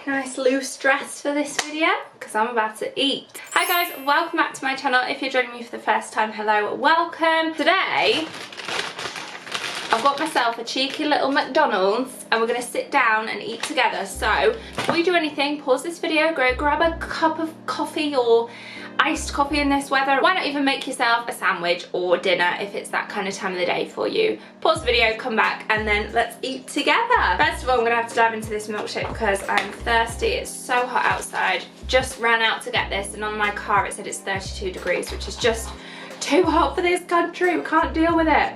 nice loose dress for this video because I'm about to eat. Hi guys, welcome back to my channel. If you're joining me for the first time, hello, welcome. Today I've got myself a cheeky little McDonald's and we're going to sit down and eat together. So before you do anything, pause this video, go grab a cup of coffee or iced coffee in this weather. Why not even make yourself a sandwich or dinner if it's that kind of time of the day for you. Pause the video, come back, and then let's eat together. First of all, I'm gonna have to dive into this milkshake because I'm thirsty. It's so hot outside. Just ran out to get this, and on my car it said it's 32 degrees, which is just too hot for this country. We can't deal with it.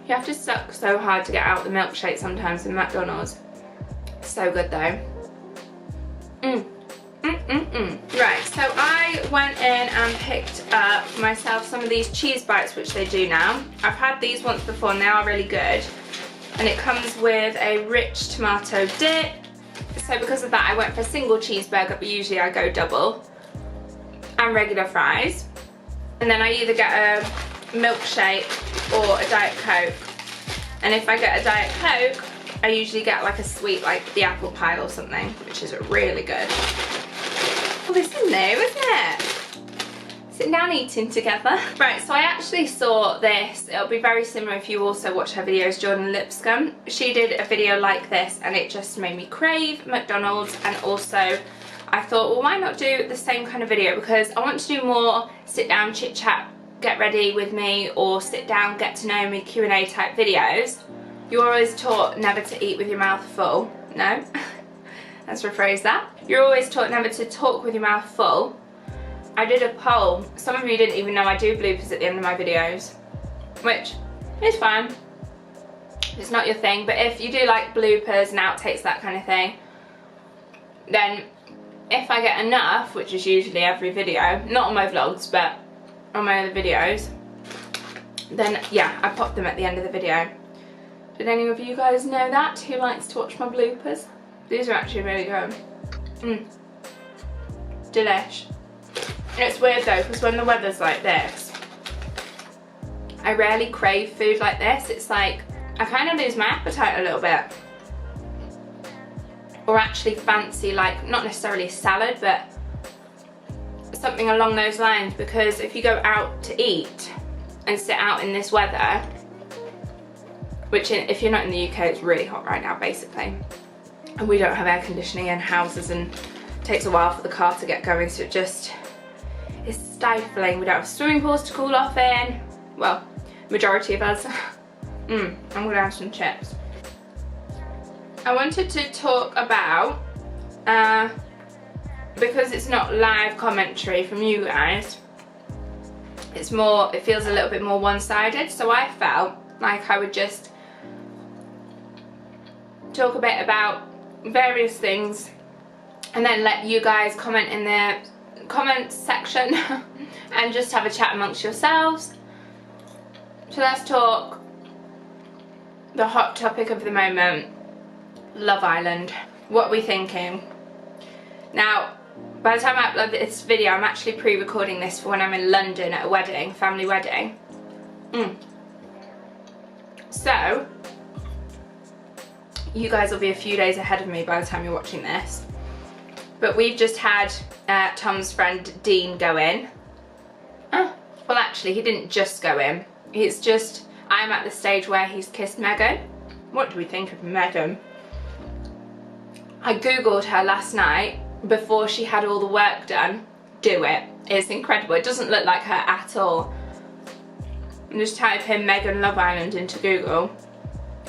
You have to suck so hard to get out the milkshake sometimes in McDonald's. So good though. Right, so I went in and picked up myself some of these cheese bites, which they do now. I've had these once before and they are really good. And it comes with a rich tomato dip. So because of that I went for a single cheeseburger, but usually I go double. And regular fries. And then I either get a milkshake or a Diet Coke. And if I get a Diet Coke, I usually get like a sweet, like the apple pie or something, which is really good. Oh, this is new, isn't it? Sitting down eating together. Right, so I actually saw this. It'll be very similar if you also watch her videos, Jordan Lipscomb. She did a video like this and it just made me crave McDonald's, and also I thought, well, why not do the same kind of video, because I want to do more sit down chit chat, get ready with me, or sit down, get to know me, Q&A type videos. You're always taught never to eat with your mouth full. No? Let's rephrase that. You're always taught never to talk with your mouth full. I did a poll. Some of you didn't even know I do bloopers at the end of my videos, which is fine. It's not your thing, but if you do like bloopers and outtakes, that kind of thing, then if I get enough, which is usually every video, not on my vlogs, but on my other videos, then yeah, I pop them at the end of the video. Did any of you guys know that, who likes to watch my bloopers? These are actually really good. Delish. It's weird though, because when the weather's like this, I rarely crave food like this. It's like, I kind of lose my appetite a little bit. Or actually fancy, like, not necessarily salad, but something along those lines, because if you go out to eat and sit out in this weather, which if you're not in the UK, it's really hot right now basically, and we don't have air conditioning in houses and it takes a while for the car to get going, so it just is stifling. We don't have swimming pools to cool off in, well, majority of us. I'm gonna have some chips. I wanted to talk about, because it's not live commentary from you guys, it's more, it feels a little bit more one-sided, so I felt like I would just talk a bit about various things and then let you guys comment in the comments section and just have a chat amongst yourselves. So let's talk the hot topic of the moment, Love Island. What are we thinking? Now, by the time I upload this video, I'm actually pre-recording this for when I'm in London at a wedding, family wedding. So you guys will be a few days ahead of me by the time you're watching this. But we've just had Tom's friend Dean go in. Well, actually, he didn't just go in. It's just, I'm at the stage where he's kissed Megan. What do we think of Megan? I googled her last night before she had all the work done. Do it. It's incredible. It doesn't look like her at all. And just type in Megan Love Island into Google,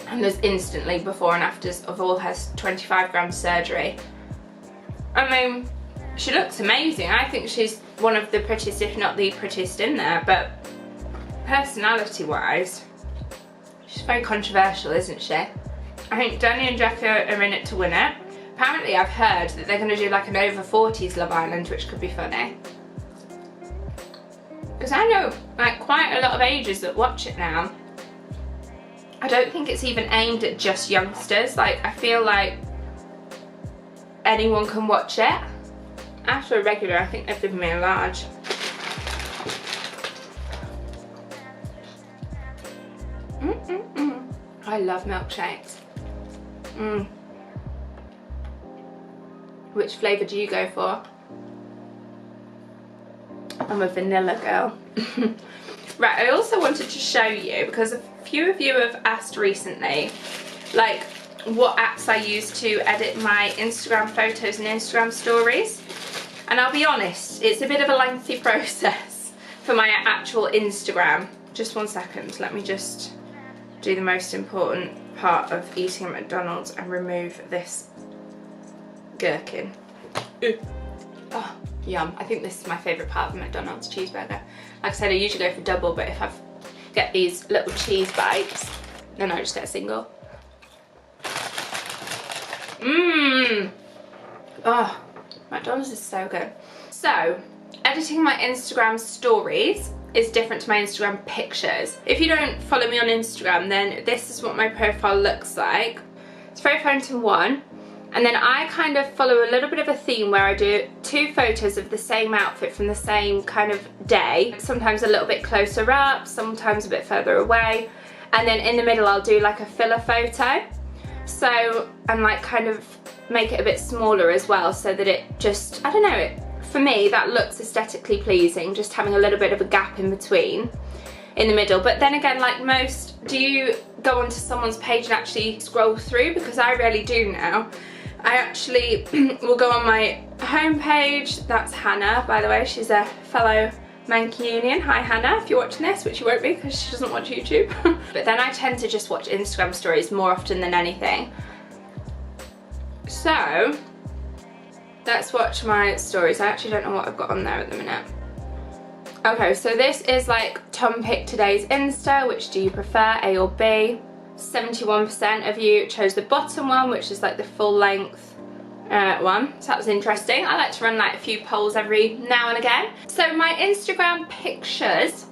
and there's instantly before and afters of all her 25 gram surgery. I mean, she looks amazing. I think she's one of the prettiest, if not the prettiest in there, but personality wise, she's very controversial, isn't she? I think Danny and Jackie are in it to win it. Apparently I've heard that they're going to do like an over 40s Love Island, which could be funny. Because I know like quite a lot of ages that watch it now. I don't think it's even aimed at just youngsters. Like, I feel like anyone can watch it. After a regular, I think they've given me a large. I love milkshakes. Which flavour do you go for? I'm a vanilla girl. Right, I also wanted to show you, because a few of you have asked recently, like, what apps I use to edit my Instagram photos and Instagram stories. And I'll be honest, it's a bit of a lengthy process for my actual Instagram. Just 1 second, let me just do the most important part of eating at McDonald's and remove this gherkin. Oh, yum. I think this is my favourite part of the McDonald's cheeseburger. Like I said, I usually go for double, but if I get these little cheese bites, then I just get a single. Mmm. Oh, McDonald's is so good. So, editing my Instagram stories is different to my Instagram pictures. If you don't follow me on Instagram, then this is what my profile looks like. It's Freya Farrington 1. And then I kind of follow a little bit of a theme where I do 2 photos of the same outfit from the same kind of day. Sometimes a little bit closer up, sometimes a bit further away. And then in the middle I'll do like a filler photo. So, and like kind of make it a bit smaller as well, so that it just, I don't know, for me that looks aesthetically pleasing, just having a little bit of a gap in between, in the middle. But then again, like most, do you go onto someone's page and actually scroll through? Because I rarely do now. I actually will go on my homepage. That's Hannah, by the way. She's a fellow Mancunian. Hi Hannah, if you're watching this, which you won't be because she doesn't watch YouTube. But then I tend to just watch Instagram stories more often than anything. So, let's watch my stories. I actually don't know what I've got on there at the minute. Okay, so this is like Tom picked today's Insta. Which do you prefer, A or B? 71% of you chose the bottom one, which is like the full length one. So that was interesting. I like to run like a few polls every now and again. So my Instagram pictures,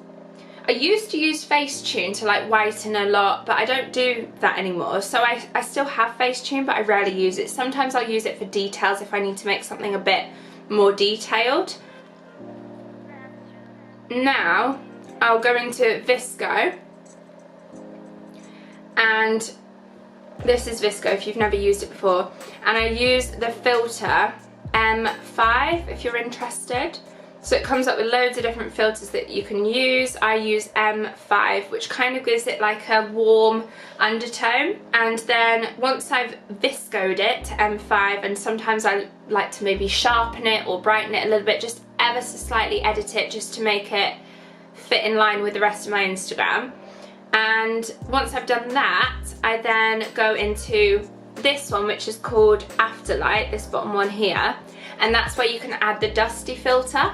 I used to use Facetune to like whiten a lot, but I don't do that anymore. So I still have Facetune, but I rarely use it. Sometimes I'll use it for details if I need to make something a bit more detailed. Now I'll go into Visco, and this is Visco if you've never used it before, and I use the filter M5 if you're interested. So it comes up with loads of different filters that you can use. I use M5, which kind of gives it like a warm undertone. And then once I've Viscoed it to M5, and sometimes I like to maybe sharpen it or brighten it a little bit, just ever so slightly edit it just to make it fit in line with the rest of my Instagram. And once I've done that, I then go into this one, which is called Afterlight, this bottom one here. And that's where you can add the dusty filter.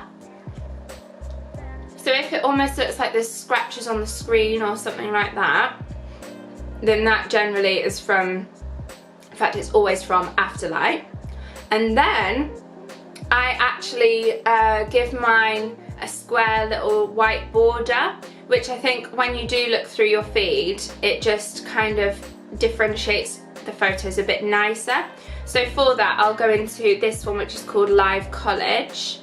So if it almost looks like there's scratches on the screen or something like that, then that generally is from, in fact it's always from Afterlight. And then I actually give mine a square little white border, which I think when you do look through your feed, it just kind of differentiates the photos a bit nicer. So for that, I'll go into this one, which is called Live Collage,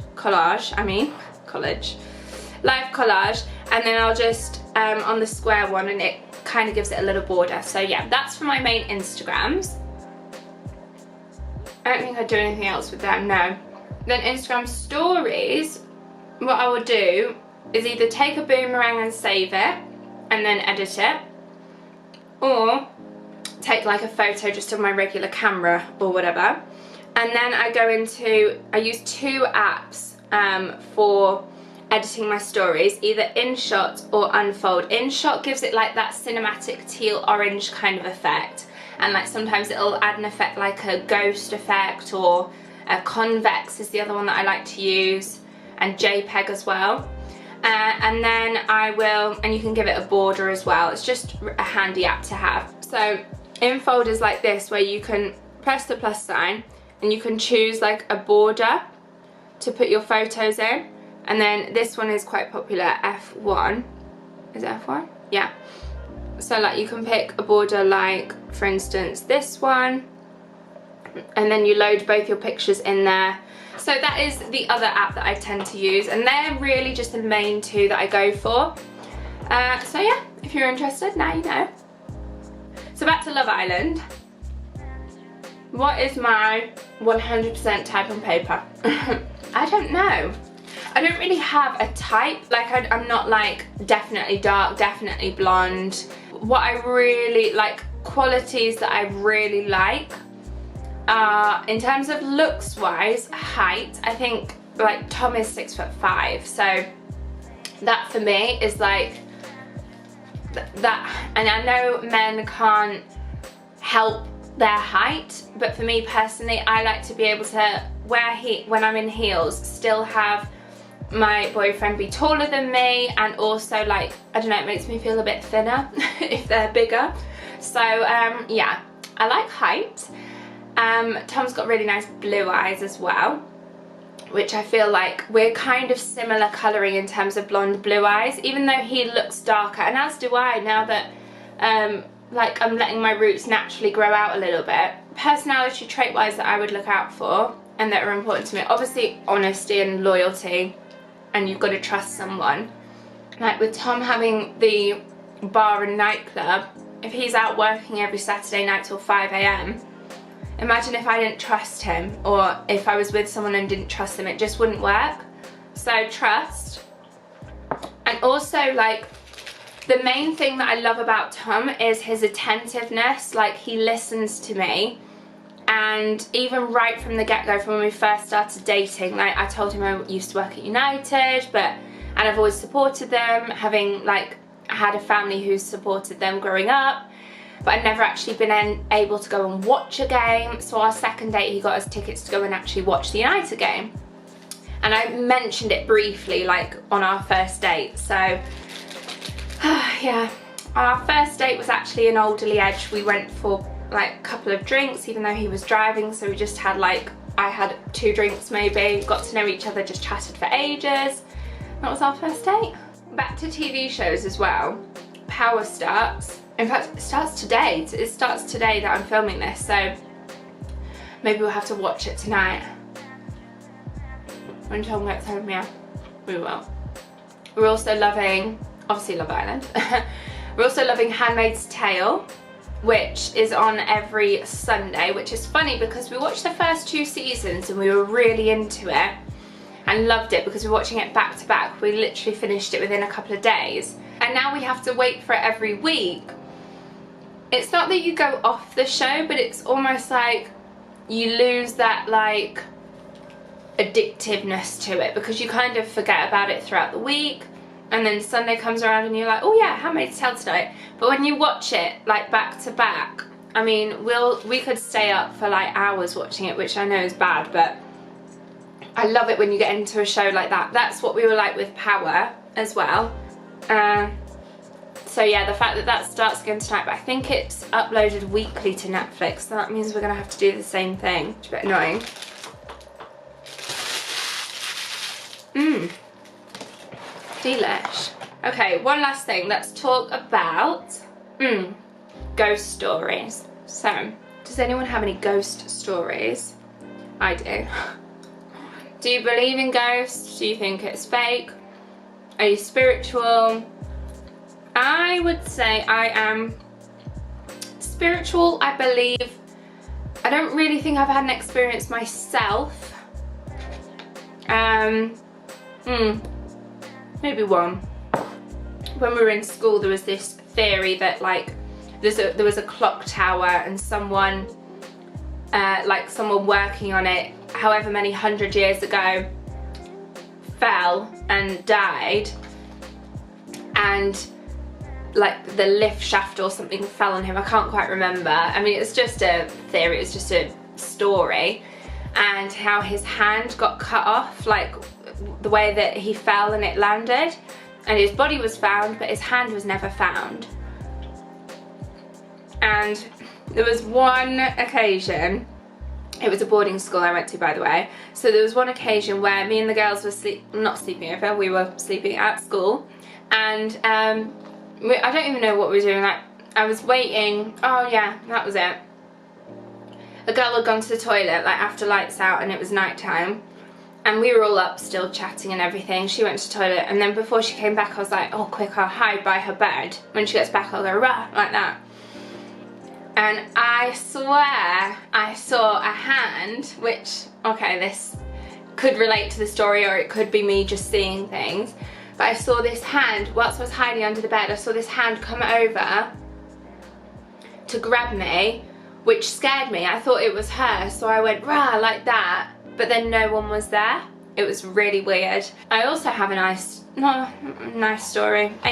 Live Collage, and then I'll just, on the square one, and it kind of gives it a little border. So yeah, that's for my main Instagrams. I don't think I do anything else with them, no. Then Instagram stories, what I will do is either take a boomerang and save it and then edit it, or take like a photo just of my regular camera or whatever. And then I go into, I use 2 apps for editing my stories, either InShot or Unfold. InShot gives it like that cinematic teal orange kind of effect, and like sometimes it'll add an effect like a ghost effect, or a convex is the other one that I like to use, and JPEG as well. And then I will, and you can give it a border as well. It's just a handy app to have. So Infold is like this, where you can press the plus sign and you can choose like a border to put your photos in. And then this one is quite popular, F1. Is it F1? Yeah. So like you can pick a border like, for instance, this one, and then you load both your pictures in there. So that is the other app that I tend to use, and they're really just the main 2 that I go for. So yeah, if you're interested, now you know. So back to Love Island. What is my 100% type on paper? I don't know. I don't really have a type. Like, I'm not like definitely dark, definitely blonde. What I really like, qualities that I really like are, in terms of looks wise, height. I think like Tom is 6'5", so that for me is like that. And I know men can't help their height, but for me personally, I like to be able to when I'm in heels, still have my boyfriend be taller than me, and also like, I don't know, it makes me feel a bit thinner if they're bigger. So yeah, I like height. Tom's got really nice blue eyes as well, which I feel like we're kind of similar colouring in terms of blonde blue eyes, even though he looks darker, and as do I, now that like I'm letting my roots naturally grow out a little bit. Personality trait wise that I would look out for and that are important to me, obviously honesty and loyalty, and you've got to trust someone. Like with Tom having the bar and nightclub, if he's out working every Saturday night till 5 AM, imagine if I didn't trust him, or if I was with someone and didn't trust them, it just wouldn't work. So trust. And also, like, the main thing that I love about Tom is his attentiveness. Like, he listens to me, and even right from the get-go, from when we first started dating, like I told him I used to work at United, and I've always supported them, having like had a family who's supported them growing up, but I'd never actually been able to go and watch a game. So our second date, he got us tickets to go and actually watch the United game, and I mentioned it briefly like on our first date. So yeah, our first date was actually in Alderley Edge. We went for like a couple of drinks, even though he was driving, so we just had like, I had 2 drinks maybe, got to know each other, just chatted for ages. That was our first date. Back to TV shows as well. Power starts. In fact, it starts today. It starts today that I'm filming this, so maybe we'll have to watch it tonight. When Tom gets home, yeah, we will. We're also loving, obviously, Love Island. We're also loving Handmaid's Tale, which is on every Sunday, which is funny because we watched the first 2 seasons and we were really into it and loved it because we're watching it back to back. We literally finished it within a couple of days, and now we have to wait for it every week. It's not that you go off the show, but it's almost like you lose that like addictiveness to it, because you kind of forget about it throughout the week, and then Sunday comes around and you're like, oh yeah, Handmaid's Tale tonight. But when you watch it like back to back, I mean, we could stay up for like hours watching it, which I know is bad, but I love it when you get into a show like that. That's what we were like with Power as well. So yeah, the fact that that starts again tonight, but I think it's uploaded weekly to Netflix, so that means we're gonna have to do the same thing, which is a bit annoying. Delish. Okay, one last thing, let's talk about ghost stories. So, does anyone have any ghost stories? I do. Do you believe in ghosts? Do you think it's fake? Are you spiritual? I would say I am spiritual, I believe. I don't really think I've had an experience myself. Maybe one. When we were in school, there was this theory that like there was a clock tower, and someone someone working on it however many 100 years ago fell and died, and like the lift shaft or something fell on him. I can't quite remember. I mean, it's just a theory, it's just a story, and how his hand got cut off, like the way that he fell and it landed, and his body was found but his hand was never found. And there was one occasion, it was a boarding school I went to, by the way, so there was one occasion where me and the girls were not sleeping over, we were sleeping at school, and I don't even know what we were doing. Like, I was waiting, oh yeah, that was it. A girl had gone to the toilet like after lights out, and it was night time, and we were all up still chatting and everything. She went to the toilet, and then before she came back I was like, oh quick, I'll hide by her bed. When she gets back I'll go rah, like that. And I swear I saw hand, which, okay, this could relate to the story or it could be me just seeing things, but I saw this hand, whilst I was hiding under the bed, I saw this hand come over to grab me, which scared me. I thought it was her, so I went rah like that, but then no one was there. It was really weird. I also have a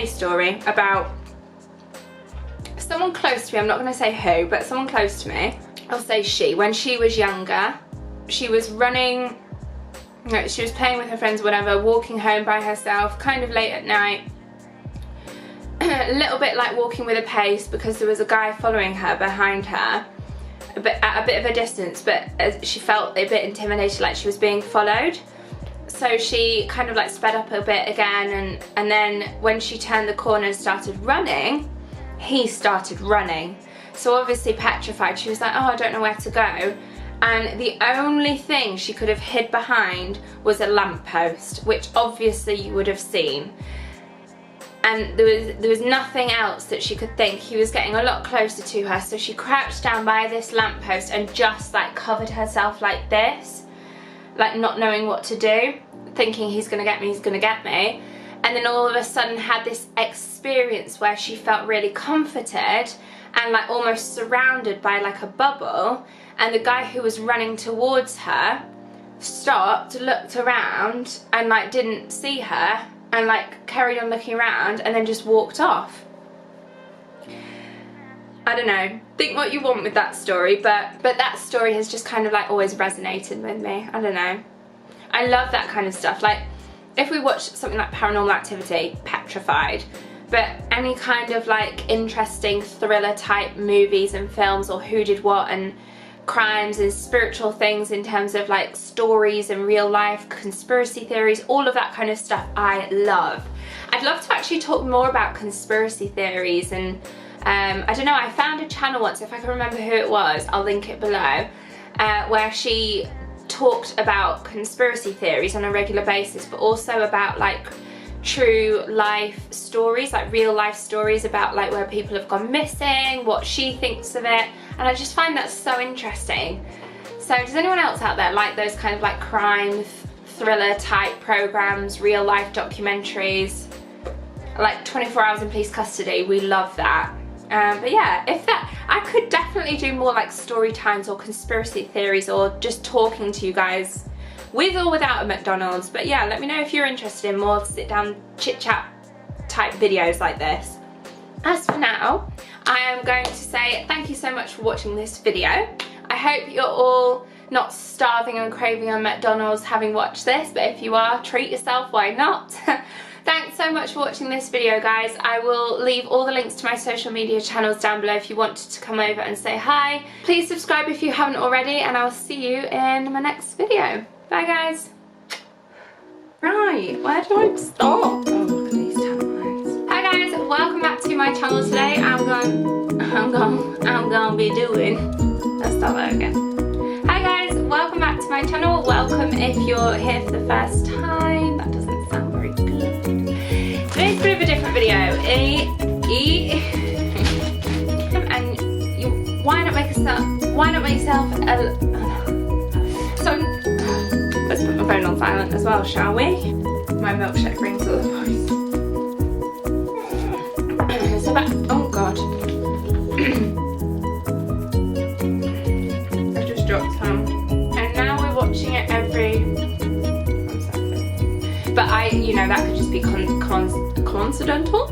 story about someone close to me. I'm not going to say who, but someone close to me. I'll say she. When she was younger, she was running, she was playing with her friends, whatever, walking home by herself, kind of late at night. A little bit like walking with a pace because there was a guy following her behind her, but at a bit of a distance, but she felt a bit intimidated, like she was being followed. So she kind of like sped up a bit again, and then when she turned the corner and started running, he started running. So obviously petrified, she was like, oh, I don't know where to go. And the only thing she could have hid behind was a lamppost, which obviously you would have seen. And there was nothing else that she could think. He was getting a lot closer to her, so she crouched down by this lamppost and just like covered herself like this, like not knowing what to do, thinking he's gonna get me, he's gonna get me. And then all of a sudden had this experience where she felt really comforted and like almost surrounded by like a bubble, and the guy who was running towards her stopped, looked around and like didn't see her and like carried on looking around and then just walked off. I don't know, think what you want with that story, but that story has just kind of like always resonated with me. I don't know. I love that kind of stuff. Like if we watch something like Paranormal Activity, petrified, but any kind of like interesting thriller type movies and films, or who did what, and crimes and spiritual things in terms of like stories and real life conspiracy theories, all of that kind of stuff I love. I'd love to actually talk more about conspiracy theories, and I don't know, I found a channel once, if I can remember who it was, I'll link it below, where she talked about conspiracy theories on a regular basis, but also about like true life stories, like real life stories about like where people have gone missing, what she thinks of it, and I just find that so interesting. So does anyone else out there like those kind of like crime thriller type programs, real life documentaries, like 24 Hours in Police Custody? We love that. But yeah, if that, I could definitely do more like story times or conspiracy theories, or just talking to you guys with or without a McDonald's. But yeah, let me know if you're interested in more sit down chit chat type videos like this. As for now, I am going to say thank you so much for watching this video. I hope you're all not starving and craving a McDonald's having watched this, but if you are, treat yourself, why not? Thanks so much for watching this video, guys. I will leave all the links to my social media channels down below if you wanted to come over and say hi. Please subscribe if you haven't already, and I'll see you in my next video. Bye, guys. Right, where do I start? Oh, look at these timelines. Hi guys, welcome back to my channel today. I'm gonna be doing, let's start that again. Hi guys, welcome back to my channel. Welcome if you're here for the first time. That doesn't sound very good. Today's a bit of a different video. And you, why not make yourself a, so let's put my phone on silent as well, shall we? My milkshake brings all the voice. So back, oh god. I just dropped some. And now we're watching it every, 1 second. But you know, that could just be coincidental.